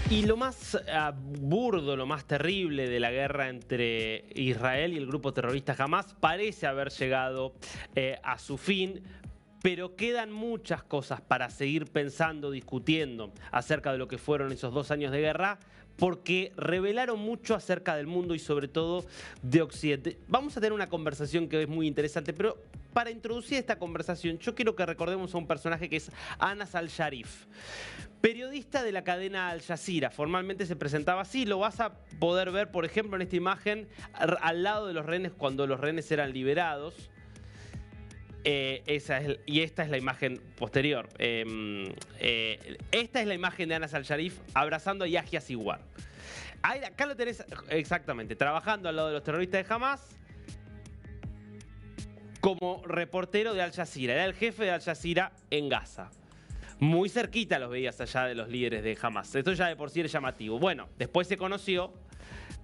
Y lo más burdo, lo más terrible de la guerra entre Israel y el grupo terrorista Hamás parece haber llegado a su fin, pero quedan muchas cosas para seguir pensando, discutiendo acerca de lo que fueron esos 2 años de guerra, porque revelaron mucho acerca del mundo y sobre todo de Occidente. Vamos a tener una conversación que es muy interesante, pero para introducir esta conversación yo quiero que recordemos a un personaje que es Anas al-Sharif. Periodista de la cadena Al Jazeera, formalmente se presentaba así, lo vas a poder ver, por ejemplo, en esta imagen, al lado de los rehenes cuando los rehenes eran liberados. Y esta es la imagen posterior. Esta es la imagen de Anas al-Sharif abrazando a Yahya Sinwar. Acá lo tenés exactamente, trabajando al lado de los terroristas de Hamás como reportero de Al Jazeera. Era el jefe de Al Jazeera en Gaza. Muy cerquita los veías allá de los líderes de Hamás. Esto ya de por sí es llamativo. Bueno, después se conoció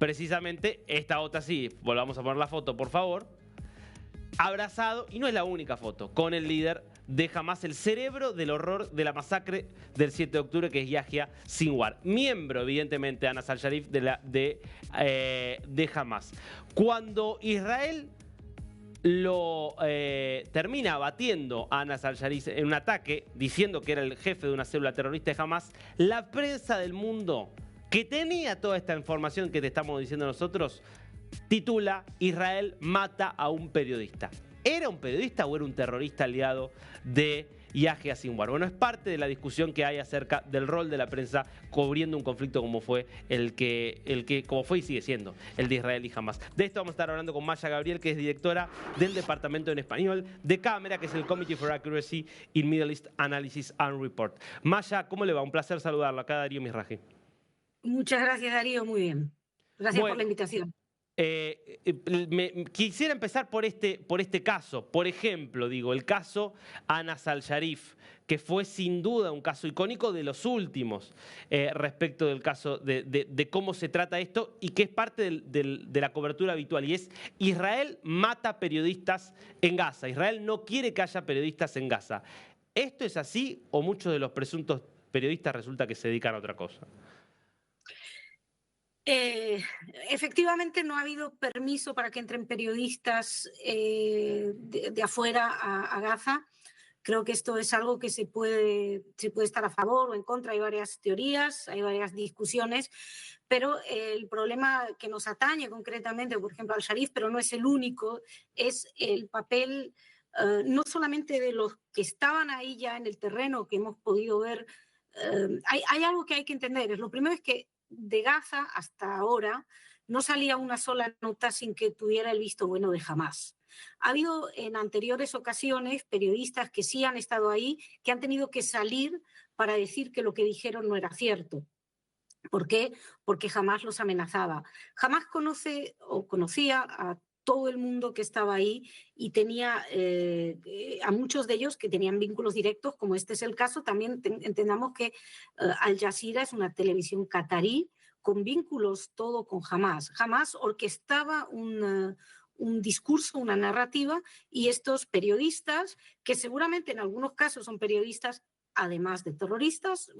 precisamente esta otra, sí, volvamos a poner la foto, por favor. Abrazado, y no es la única foto, con el líder de Hamás, el cerebro del horror de la masacre del 7 de octubre, que es Yahya Sinwar. Miembro, evidentemente, Anas al-Sharif de Hamás. Cuando Israel lo termina abatiendo a Anas al-Sharif en un ataque, diciendo que era el jefe de una célula terrorista de Hamás, la prensa del mundo, que tenía toda esta información que te estamos diciendo nosotros, titula: Israel mata a un periodista. ¿Era un periodista o era un terrorista aliado de Yahya Sinwar? Bueno, es parte de la discusión que hay acerca del rol de la prensa cubriendo un conflicto como fue como fue y sigue siendo el de Israel y Hamás. De esto vamos a estar hablando con Maya Gabriel, que es directora del departamento en español de Cámara, que es el Committee for Accuracy in Middle East Analysis and Report. Maya, ¿cómo le va? Un placer saludarlo. Acá Darío Misraji. Muchas gracias, Darío. Muy bien. Gracias por la invitación. Quisiera empezar por este caso. Por ejemplo, el caso Anas al-Sharif, que fue sin duda un caso icónico de los últimos respecto del caso de cómo se trata esto y que es parte de la cobertura habitual. Y es: Israel mata periodistas en Gaza. Israel no quiere que haya periodistas en Gaza. ¿Esto es así o muchos de los presuntos periodistas resulta que se dedican a otra cosa? Efectivamente, no ha habido permiso para que entren periodistas de afuera a Gaza. Creo que esto es algo que se puede estar a favor o en contra. Hay varias teorías, hay varias discusiones, pero el problema que nos atañe concretamente, por ejemplo, al-Sharif, pero no es el único, es el papel no solamente de los que estaban ahí ya en el terreno, que hemos podido ver. Hay algo que hay que entender. Lo primero es que de Gaza hasta ahora no salía una sola nota sin que tuviera el visto bueno de Hamás. Ha habido en anteriores ocasiones periodistas que sí han estado ahí, que han tenido que salir para decir que lo que dijeron no era cierto. ¿Por qué? Porque Hamás los amenazaba. Hamás conocía a todo el mundo que estaba ahí y tenía a muchos de ellos que tenían vínculos directos, como este es el caso. También entendamos que Al Jazeera es una televisión catarí con vínculos todo con Hamás. Hamás orquestaba un discurso, una narrativa, y estos periodistas, que seguramente en algunos casos son periodistas además de terroristas,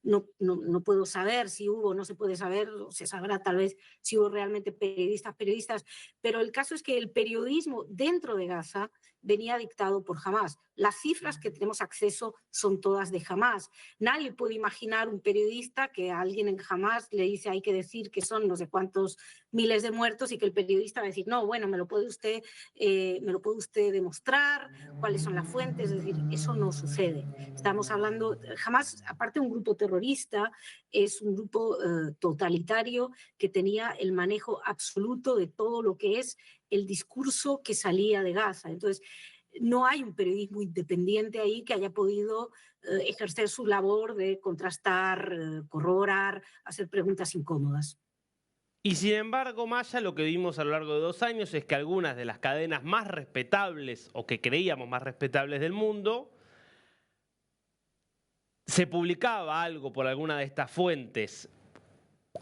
no puedo saber si hubo, no se puede saber, se sabrá tal vez si hubo realmente periodistas, pero el caso es que el periodismo dentro de Gaza venía dictado por Hamás. Las cifras que tenemos acceso son todas de Hamás. Nadie puede imaginar un periodista que a alguien en Hamás le dice hay que decir que son no sé cuántos miles de muertos y que el periodista va a decir no, bueno, me lo puede usted demostrar, cuáles son las fuentes. Es decir, eso no sucede. Estamos hablando, Hamás, aparte de un grupo terrorista, es un grupo totalitario que tenía el manejo absoluto de todo lo que es el discurso que salía de Gaza. Entonces, no hay un periodismo independiente ahí que haya podido ejercer su labor de contrastar, corroborar, hacer preguntas incómodas. Y sin embargo, Maya, lo que vimos a lo largo de 2 años es que algunas de las cadenas más respetables, o que creíamos más respetables del mundo, se publicaba algo por alguna de estas fuentes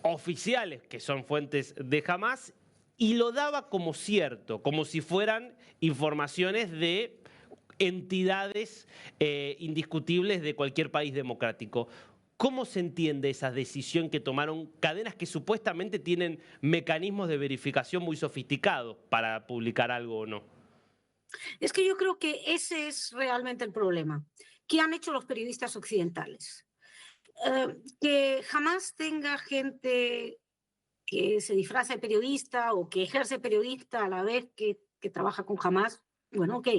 oficiales, que son fuentes de Hamás, y lo daba como cierto, como si fueran informaciones de entidades indiscutibles de cualquier país democrático. ¿Cómo se entiende esa decisión que tomaron cadenas que supuestamente tienen mecanismos de verificación muy sofisticados para publicar algo o no? Es que yo creo que ese es realmente el problema. ¿Qué han hecho los periodistas occidentales? Que jamás tenga gente que se disfraza de periodista o que ejerce periodista a la vez que trabaja con Hamas, bueno, ok,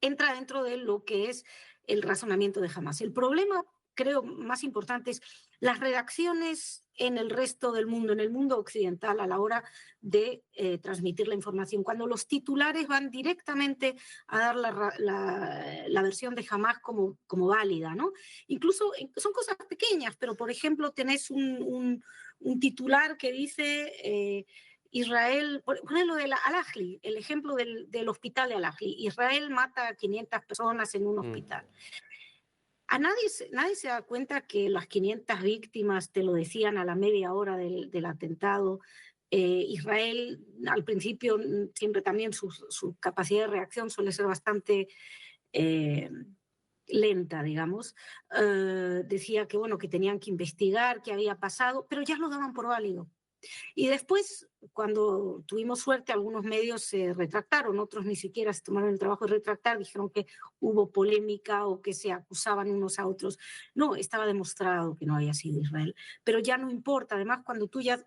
entra dentro de lo que es el razonamiento de Hamas. El problema, creo, más importante es las redacciones en el resto del mundo, en el mundo occidental, a la hora de transmitir la información. Cuando los titulares van directamente a dar la versión de Hamas como válida, ¿no? Incluso son cosas pequeñas, pero por ejemplo tenés un titular que dice Israel, ponelo de Al-Ahli, el ejemplo del hospital de Al-Ahli. Israel mata a 500 personas en un hospital. A nadie se da cuenta que las 500 víctimas te lo decían a la media hora del atentado. Israel, al principio, siempre también su capacidad de reacción suele ser bastante lenta, digamos. Decía que, bueno, que tenían que investigar qué había pasado, pero ya lo daban por válido. Y después, cuando tuvimos suerte, algunos medios se retractaron, otros ni siquiera se tomaron el trabajo de retractar, dijeron que hubo polémica o que se acusaban unos a otros. No, estaba demostrado que no había sido Israel. Pero ya no importa, además, cuando tú ya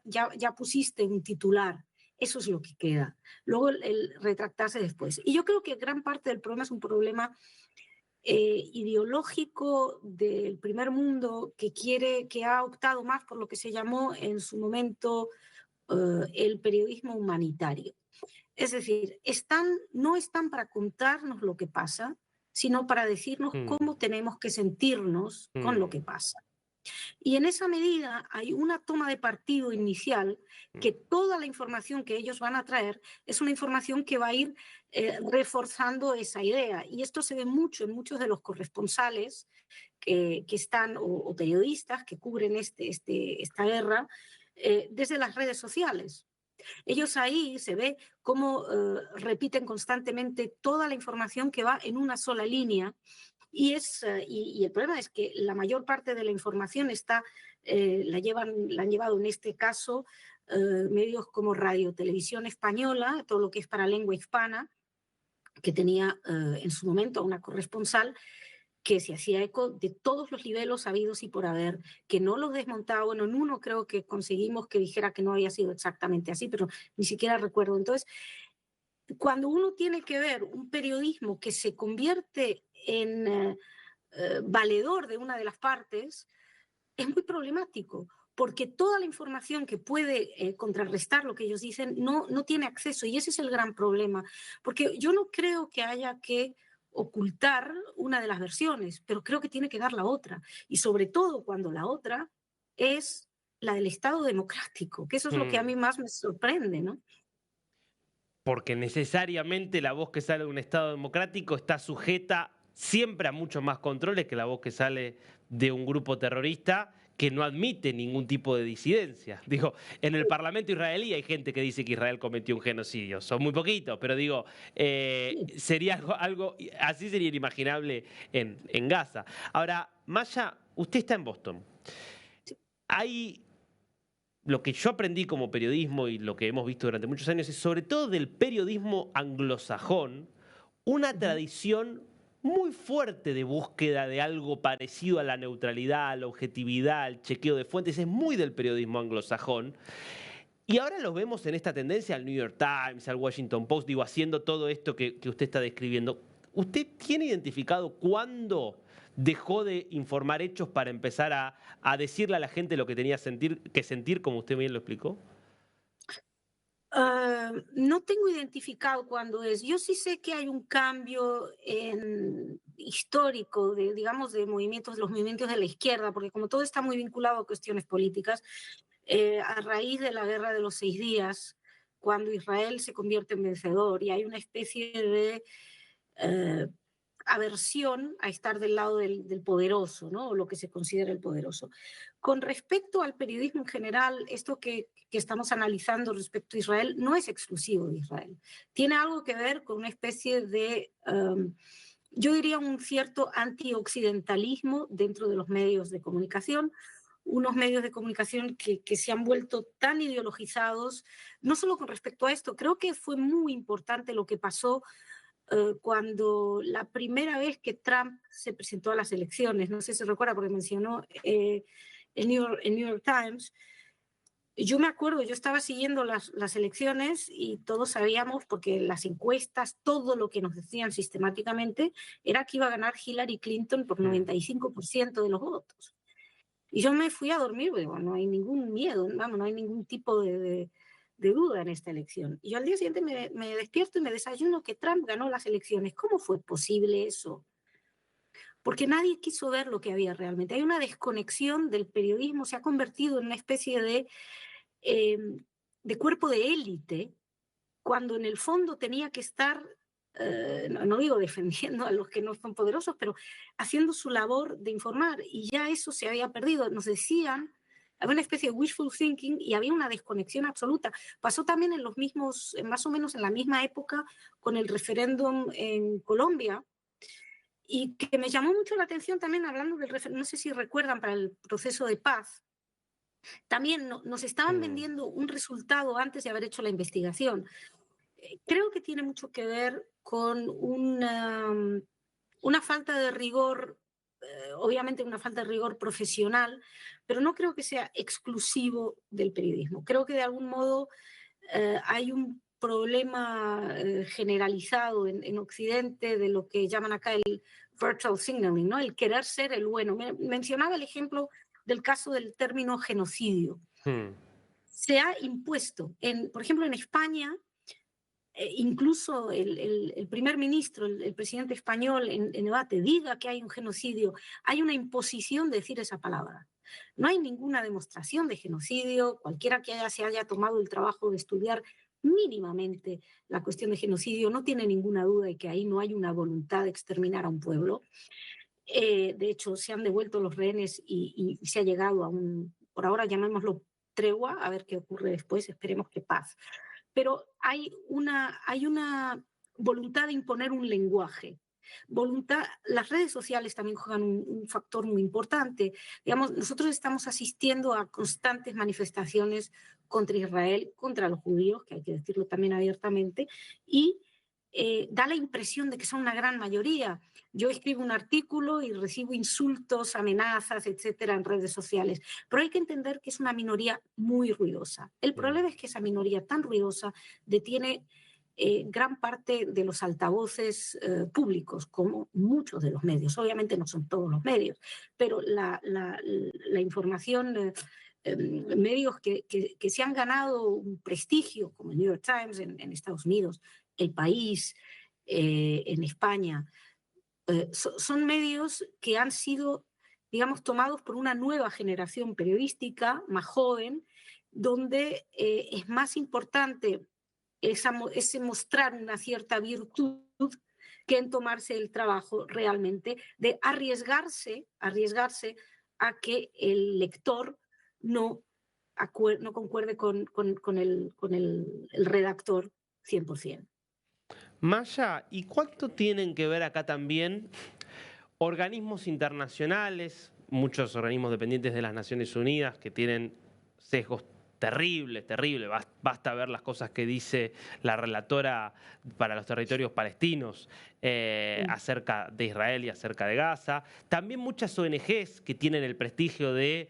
pusiste un titular, eso es lo que queda. Luego el retractarse después. Y yo creo que gran parte del problema es un problema ideológico del primer mundo que ha optado más por lo que se llamó en su momento el periodismo humanitario. Es decir, no están para contarnos lo que pasa, sino para decirnos cómo tenemos que sentirnos con lo que pasa. Y en esa medida hay una toma de partido inicial que toda la información que ellos van a traer es una información que va a ir reforzando esa idea. Y esto se ve mucho en muchos de los corresponsales que están, o periodistas que cubren esta guerra desde las redes sociales. Ellos ahí se ve cómo repiten constantemente toda la información que va en una sola línea. Y el problema es que la mayor parte de la información la han llevado en este caso medios como Radio Televisión Española, todo lo que es para lengua hispana, que tenía en su momento una corresponsal que se hacía eco de todos los niveles habidos y por haber, que no los desmontaba. Bueno, en uno creo que conseguimos que dijera que no había sido exactamente así, pero ni siquiera recuerdo. Entonces, cuando uno tiene que ver un periodismo que se convierte en valedor de una de las partes, es muy problemático, porque toda la información que puede contrarrestar lo que ellos dicen no tiene acceso, y ese es el gran problema, porque yo no creo que haya que ocultar una de las versiones, pero creo que tiene que dar la otra, y sobre todo cuando la otra es la del Estado democrático, que eso es lo que a mí más me sorprende, ¿no? Porque necesariamente la voz que sale de un Estado democrático está sujeta siempre a muchos más controles que la voz que sale de un grupo terrorista que no admite ningún tipo de disidencia. Digo, en el Parlamento israelí hay gente que dice que Israel cometió un genocidio. Son muy poquitos, pero digo, sería algo, así sería inimaginable en Gaza. Ahora, Maya, usted está en Boston. Hay lo que yo aprendí como periodismo y lo que hemos visto durante muchos años es sobre todo del periodismo anglosajón, una tradición muy fuerte de búsqueda de algo parecido a la neutralidad, a la objetividad, al chequeo de fuentes, es muy del periodismo anglosajón. Y ahora lo vemos en esta tendencia al New York Times, al Washington Post, digo, haciendo todo esto que usted está describiendo. ¿Usted tiene identificado cuándo dejó de informar hechos para empezar a decirle a la gente lo que tenía que sentir, como usted bien lo explicó? No tengo identificado cuándo es. Yo sí sé que hay un cambio histórico digamos, de los movimientos de la izquierda, porque como todo está muy vinculado a cuestiones políticas, a raíz de la Guerra de los 6 días, cuando Israel se convierte en vencedor y hay una especie de aversión a estar del lado del poderoso, ¿no? O lo que se considera el poderoso. Con respecto al periodismo en general, esto que estamos analizando respecto a Israel no es exclusivo de Israel. Tiene algo que ver con una especie de yo diría un cierto antioccidentalismo dentro de los medios de comunicación, unos medios de comunicación que se han vuelto tan ideologizados, no solo con respecto a esto, creo que fue muy importante lo que pasó cuando la primera vez que Trump se presentó a las elecciones, no sé si recuerda porque mencionó el New York Times. Yo me acuerdo, yo estaba siguiendo las elecciones y todos sabíamos, porque las encuestas, todo lo que nos decían sistemáticamente, era que iba a ganar Hillary Clinton por 95% de los votos. Y yo me fui a dormir, digo, no hay ningún miedo, vamos, no hay ningún tipo de duda en esta elección. Y yo al día siguiente me despierto y me desayuno que Trump ganó las elecciones. ¿Cómo fue posible eso? Porque nadie quiso ver lo que había realmente. Hay una desconexión del periodismo, se ha convertido en una especie eh, de cuerpo de élite, cuando en el fondo tenía que estar, no digo defendiendo a los que no son poderosos, pero haciendo su labor de informar, y ya eso se había perdido. Nos decían, había una especie de wishful thinking y había una desconexión absoluta. Pasó también en los mismos, más o menos en la misma época, con el referéndum en Colombia, y que me llamó mucho la atención también hablando del referéndum, no sé si recuerdan, para el proceso de paz. También nos estaban vendiendo un resultado antes de haber hecho la investigación. Creo que tiene mucho que ver con una falta de rigor, obviamente una falta de rigor profesional, pero no creo que sea exclusivo del periodismo. Creo que de algún modo hay un problema generalizado en Occidente de lo que llaman acá el virtual signaling, ¿no? El querer ser el bueno. Mencionaba el ejemplo del caso del término genocidio. Se ha impuesto, por ejemplo, en España, incluso el primer ministro, el presidente español en debate, diga que hay un genocidio, hay una imposición de decir esa palabra. No hay ninguna demostración de genocidio. Cualquiera que se haya tomado el trabajo de estudiar mínimamente la cuestión de genocidio no tiene ninguna duda de que ahí no hay una voluntad de exterminar a un pueblo. De hecho, se han devuelto los rehenes y se ha llegado a por ahora llamémoslo tregua, a ver qué ocurre después, esperemos que paz. Pero hay una voluntad de imponer un lenguaje. Las redes sociales también juegan un factor muy importante. Digamos, nosotros estamos asistiendo a constantes manifestaciones contra Israel, contra los judíos, que hay que decirlo también abiertamente, y da la impresión de que son una gran mayoría. Yo escribo un artículo y recibo insultos, amenazas, etcétera, en redes sociales, pero hay que entender que es una minoría muy ruidosa. El problema es que esa minoría tan ruidosa detiene gran parte de los altavoces públicos, como muchos de los medios. Obviamente no son todos los medios, pero la información, medios que se han ganado un prestigio, como el New York Times en Estados Unidos, El País en España, son medios que han sido, digamos, tomados por una nueva generación periodística más joven, donde es más importante ese mostrar una cierta virtud que en tomarse el trabajo realmente de arriesgarse a que el lector no concuerde con el redactor 100%. Maya, ¿y cuánto tienen que ver acá también organismos internacionales, muchos organismos dependientes de las Naciones Unidas que tienen sesgos terribles? Basta ver las cosas que dice la relatora para los territorios palestinos acerca de Israel y acerca de Gaza. También muchas ONGs que tienen el prestigio de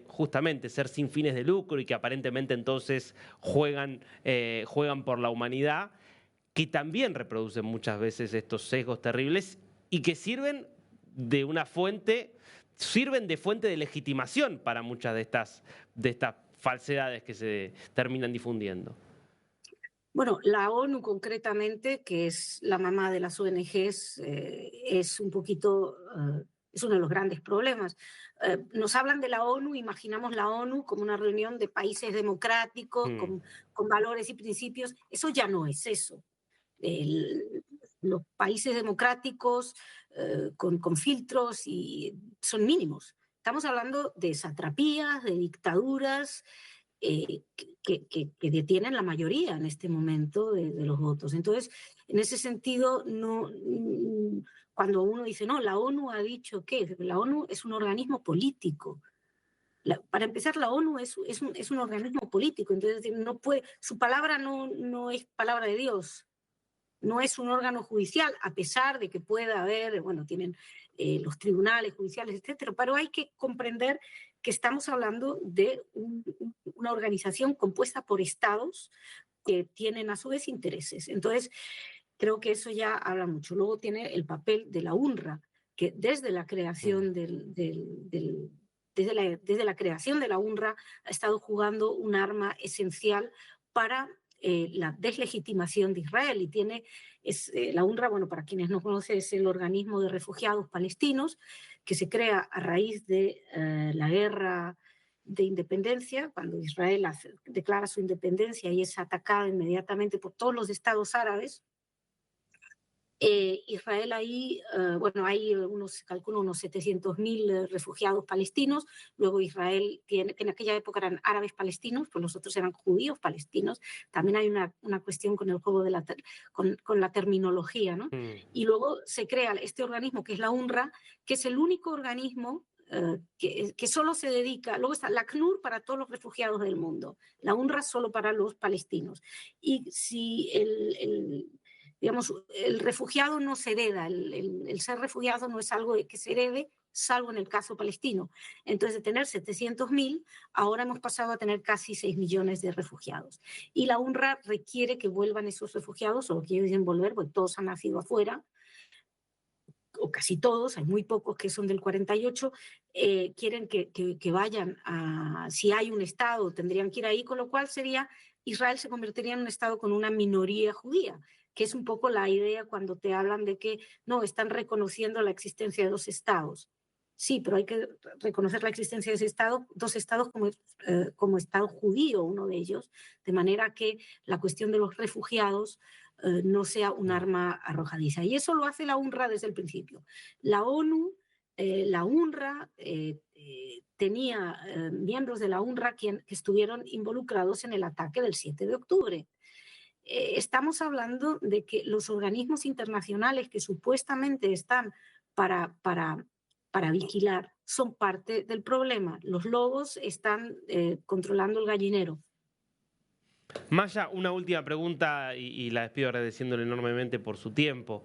justamente ser sin fines de lucro y que aparentemente entonces juegan por la humanidad, que también reproducen muchas veces estos sesgos terribles y que sirven de fuente de legitimación para muchas de estas falsedades que se terminan difundiendo. Bueno, la ONU concretamente, que es la mamá de las ONGs, es un poquito, es uno de los grandes problemas. Nos hablan de la ONU, imaginamos la ONU como una reunión de países democráticos, con valores y principios. Eso ya no es eso. Los países democráticos con filtros son mínimos. Estamos hablando de satrapías, de dictaduras, que detienen la mayoría en este momento de los votos. Entonces, en ese sentido, no, cuando uno dice, no, la ONU ha dicho que la ONU es un organismo político. Para empezar, la ONU es un organismo político, entonces no puede, su palabra no es palabra de Dios. No es un órgano judicial, a pesar de que pueda haber, bueno, tienen los tribunales judiciales, etcétera, pero hay que comprender que estamos hablando de una organización compuesta por estados que tienen a su vez intereses. Entonces, creo que eso ya habla mucho. Luego tiene el papel de la UNRWA, que desde la creación desde la creación de la UNRWA ha estado jugando un arma esencial para la deslegitimación de Israel y la UNRWA, bueno, para quienes no conocen, es el organismo de refugiados palestinos que se crea a raíz de la guerra de independencia, cuando Israel declara su independencia y es atacada inmediatamente por todos los estados árabes. Israel ahí, bueno, hay se calcula unos 700.000 refugiados palestinos, luego Israel tiene, que en aquella época eran árabes palestinos, pues los otros eran judíos palestinos, también hay una cuestión con el juego con la terminología, ¿no? Y luego se crea este organismo que es la UNRWA, que es el único organismo que solo se dedica, luego está la ACNUR para todos los refugiados del mundo, la UNRWA solo para los palestinos. Y si digamos, el refugiado no se hereda, el ser refugiado no es algo que se herede, salvo en el caso palestino. Entonces, de tener 700.000, ahora hemos pasado a tener casi 6 millones de refugiados. Y la UNRWA requiere que vuelvan esos refugiados, o que dicen volver, porque todos han nacido afuera, o casi todos, hay muy pocos que son del 48, quieren que vayan si hay un Estado, tendrían que ir ahí, con lo cual Israel se convertiría en un Estado con una minoría judía, que es un poco la idea cuando te hablan de que no, están reconociendo la existencia de dos estados. Sí, pero hay que reconocer la existencia de dos estados como Estado judío, uno de ellos, de manera que la cuestión de los refugiados no sea un arma arrojadiza. Y eso lo hace la UNRWA desde el principio. La ONU, la UNRWA tenía miembros de la UNRWA que estuvieron involucrados en el ataque del 7 de octubre. Estamos hablando de que los organismos internacionales que supuestamente están para vigilar son parte del problema. Los lobos están controlando el gallinero. Maya, una última pregunta y la despido agradeciéndole enormemente por su tiempo.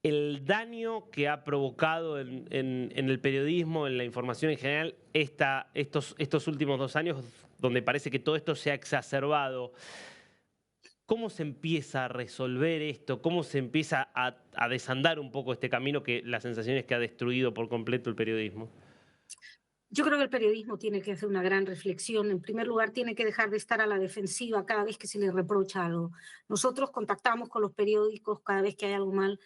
El daño que ha provocado en el periodismo, en la información en general, estos últimos 2 años, donde parece que todo esto se ha exacerbado, ¿cómo se empieza a resolver esto? ¿Cómo se empieza a desandar un poco este camino que la sensación es que ha destruido por completo el periodismo? Yo creo que el periodismo tiene que hacer una gran reflexión. En primer lugar, tiene que dejar de estar a la defensiva cada vez que se le reprocha algo. Nosotros contactamos con los periódicos cada vez que hay algo mal.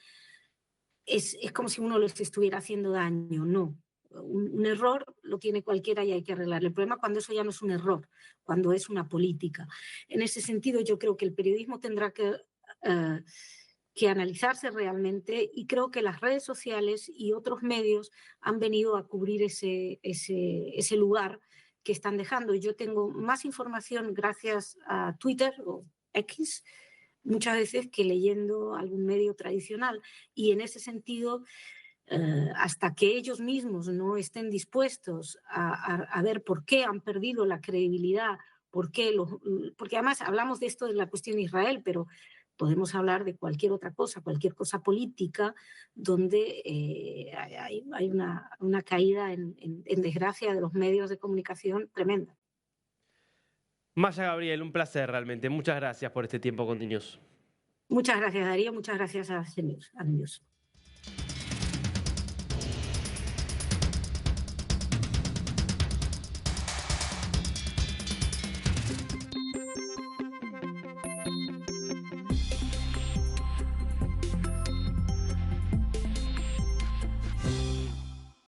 Es como si uno les estuviera haciendo daño. No. Un error lo tiene cualquiera y hay que arreglar. El problema es cuando eso ya no es un error, cuando es una política. En ese sentido, yo creo que el periodismo tendrá que analizarse realmente, y creo que las redes sociales y otros medios han venido a cubrir ese lugar que están dejando. Yo tengo más información gracias a Twitter o X muchas veces que leyendo algún medio tradicional, y en ese sentido hasta que ellos mismos no estén dispuestos a ver por qué han perdido la credibilidad, porque además hablamos de esto de la cuestión de Israel, pero podemos hablar de cualquier otra cosa, cualquier cosa política, donde hay una caída en desgracia de los medios de comunicación tremenda. Maya Gabriel, un placer realmente. Muchas gracias por este tiempo con News. Muchas gracias, Darío. Muchas gracias a CNews.